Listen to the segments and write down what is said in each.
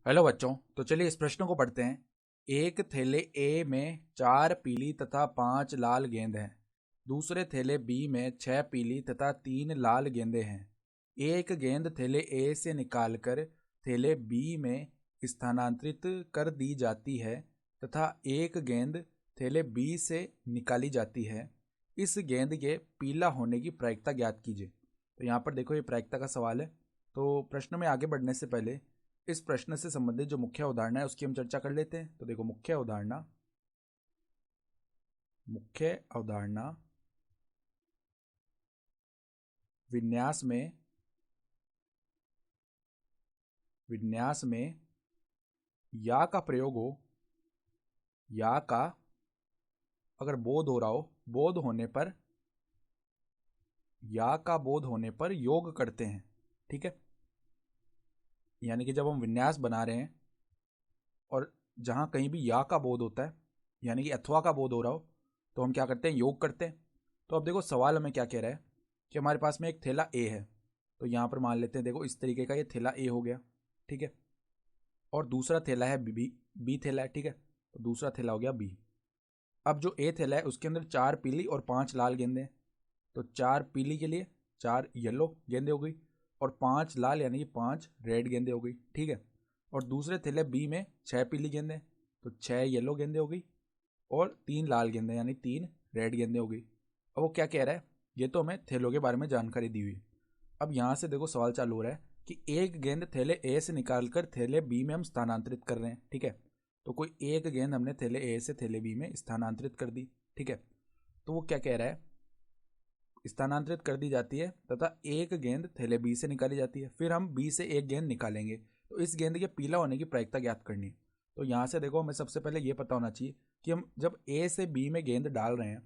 Hello बच्चों। तो चलिए इस प्रश्न को पढ़ते हैं। एक थैले ए में 4 पीली तथा 5 लाल गेंद हैं। दूसरे थैले बी में 6 पीली तथा 3 लाल गेंदें हैं। एक गेंद थैले ए से निकालकर थैले बी में स्थानांतरित कर दी जाती है तथा एक गेंद थैले बी से निकाली जाती है। इस गेंद के पीला होने की प्रायिकता ज्ञात कीजिए। तो यहाँ पर देखो, ये प्रायिकता का सवाल है। तो प्रश्न में आगे बढ़ने से पहले इस प्रश्न से संबंधित जो मुख्य अवधारणा है उसकी हम चर्चा कर लेते हैं। तो देखो, मुख्य अवधारणा विन्यास में या का प्रयोग हो, या का अगर बोध हो रहा हो, बोध होने पर योग करते हैं। ठीक है, यानी कि जब हम विन्यास बना रहे हैं और जहां कहीं भी या का बोध होता है, यानी कि अथवा का बोध हो रहा हो, तो हम क्या करते हैं, योग करते हैं। तो अब देखो, सवाल हमें क्या कह रहा है कि हमारे पास में एक थैला ए है। तो यहाँ पर मान लेते हैं, देखो इस तरीके का ये थैला ए हो गया। ठीक है, और दूसरा थैला है बी थैला है। ठीक है, तो दूसरा थैला हो गया बी। अब जो ए थैला है उसके अंदर 4 पीली और 5 लाल गेंदे हैं। तो 4 पीली के लिए 4 येलो गेंदे हो गई, और 5 लाल यानी कि 5 रेड गेंदे हो गई। ठीक है, और दूसरे थैले बी में 6 पीली गेंदे हैं, तो 6 येलो गेंदे हो गई, और 3 लाल गेंदे यानी 3 रेड गेंदे हो गई। अब वो क्या कह रहा है, ये तो हमें थैलों के बारे में जानकारी दी हुई है। अब यहाँ से देखो सवाल चालू हो रहा है कि एक गेंद थैले ए से निकालकर थैले बी में हम स्थानांतरित कर रहे हैं। ठीक है, तो कोई एक गेंद हमने थैले ए से थैले बी में स्थानांतरित कर दी। ठीक है, तो वो क्या कह रहा है, स्थानांतरित कर दी जाती है तथा एक गेंद थैले बी से निकाली जाती है। फिर हम बी से एक गेंद निकालेंगे, तो इस गेंद के पीला होने की प्रायिकता ज्ञात करनी है। तो यहाँ से देखो, हमें सबसे पहले ये पता होना चाहिए कि हम जब ए से बी में गेंद डाल रहे हैं,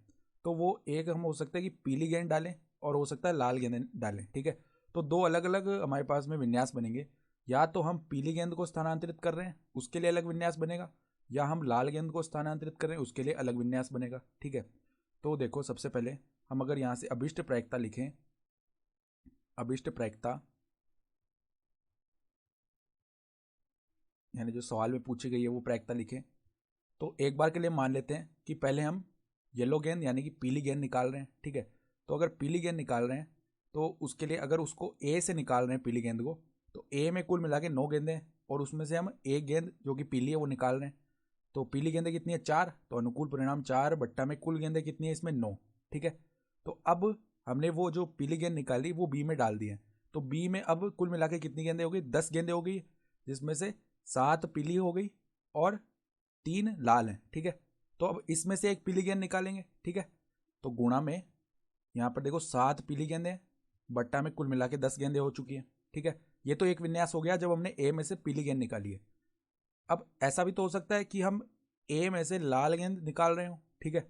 तो वो एक हम हो सकता है कि पीली गेंद डालें और हो सकता है लाल गेंद डालें। ठीक है, तो दो अलग अलग हमारे पास में विन्यास बनेंगे। या तो हम पीली गेंद को स्थानांतरित कर रहे हैं, उसके लिए अलग विन्यास बनेगा, या हम लाल गेंद को स्थानांतरित कर रहे हैं, उसके लिए अलग विन्यास बनेगा। ठीक है, तो देखो सबसे पहले हम अगर यहाँ से अभिष्ट प्रायिकता लिखें, अभिष्ट प्रायिकता यानी जो सवाल में पूछी गई है वो प्रायिकता लिखें। तो एक बार के लिए मान लेते हैं कि पहले हम येलो गेंद यानी कि पीली गेंद निकाल रहे हैं। ठीक है, तो अगर पीली गेंद निकाल रहे हैं तो उसके लिए अगर उसको ए से निकाल रहे हैं पीली गेंद को, तो ए में कुल मिला के 9 गेंदें हैं, और उसमें से हम एक गेंद जो कि पीली है वो निकाल रहे हैं। तो पीली गेंदें कितनी है, 4, तो अनुकूल परिणाम 4 बट्टा में कुल गेंदें कितनी है, इसमें 9। ठीक है, तो अब हमने वो जो पीली गेंद निकाली वो बी में डाल दी है। तो बी में अब कुल मिला के कितनी गेंदें हो गई, 10 गेंदें हो गई, जिसमें से 7 पीली हो गई और 3 लाल हैं। ठीक है, तो अब इसमें से एक पीली गेंद निकालेंगे। ठीक है, तो गुणा में यहाँ पर देखो 7 पीली गेंदें हैं, बट्टा में कुल मिला के 10 गेंदें हो चुकी हैं। ठीक है, ये तो एक विन्यास हो गया जब हमने ए में से पीली गेंद निकाली है। अब ऐसा भी तो हो सकता है कि हम ए में से लाल गेंद निकाल रहे हो। ठीक है,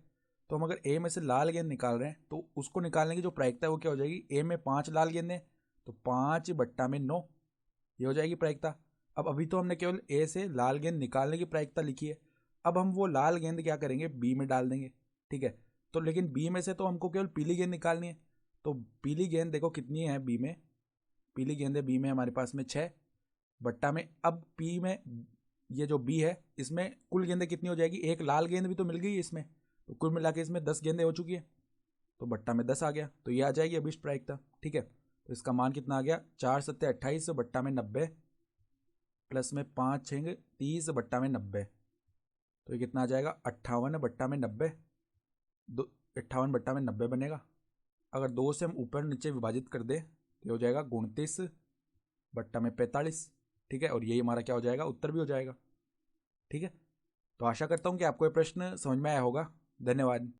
तो हम अगर ए में से लाल गेंद निकाल रहे हैं तो उसको निकालने की जो प्रायिकता है वो क्या हो जाएगी, ए में 5 लाल गेंदें, तो 5 बट्टा में 9, ये हो जाएगी प्रायिकता। अब अभी तो हमने केवल ए से लाल गेंद निकालने की प्रायिकता लिखी है। अब हम वो लाल गेंद क्या करेंगे, बी में डाल देंगे। ठीक है, तो लेकिन बी में से तो हमको केवल पीली गेंद निकालनी है। तो पीली गेंद देखो कितनी है बी में, पीली गेंदें बी में हमारे पास में 6, बट्टा में अब पी में ये जो बी है इसमें कुल गेंदें कितनी हो जाएगी, एक लाल गेंद भी तो मिल गई इसमें, तो कुल मिला के इसमें 10 गेंदें हो चुकी है। तो बट्टा में 10 आ गया, तो ये आ जाएगी अभिष्ट प्रायिकता। ठीक है, तो इसका मान कितना आ गया, 4 × 7 = 28, बट्टा में 90, प्लस में 5 × 6 = 30, बट्टा में 90। तो ये कितना आ जाएगा, 58 बट्टा में 90, 58 बट्टा में 90 बनेगा। अगर 2 से हम ऊपर नीचे विभाजित कर दें तो हो जाएगा 29 बट्टा में 45। ठीक है, और यही हमारा क्या हो जाएगा, उत्तर भी हो जाएगा। ठीक है, तो आशा करता हूँ कि आपको ये प्रश्न समझ में आया होगा। धन्यवाद।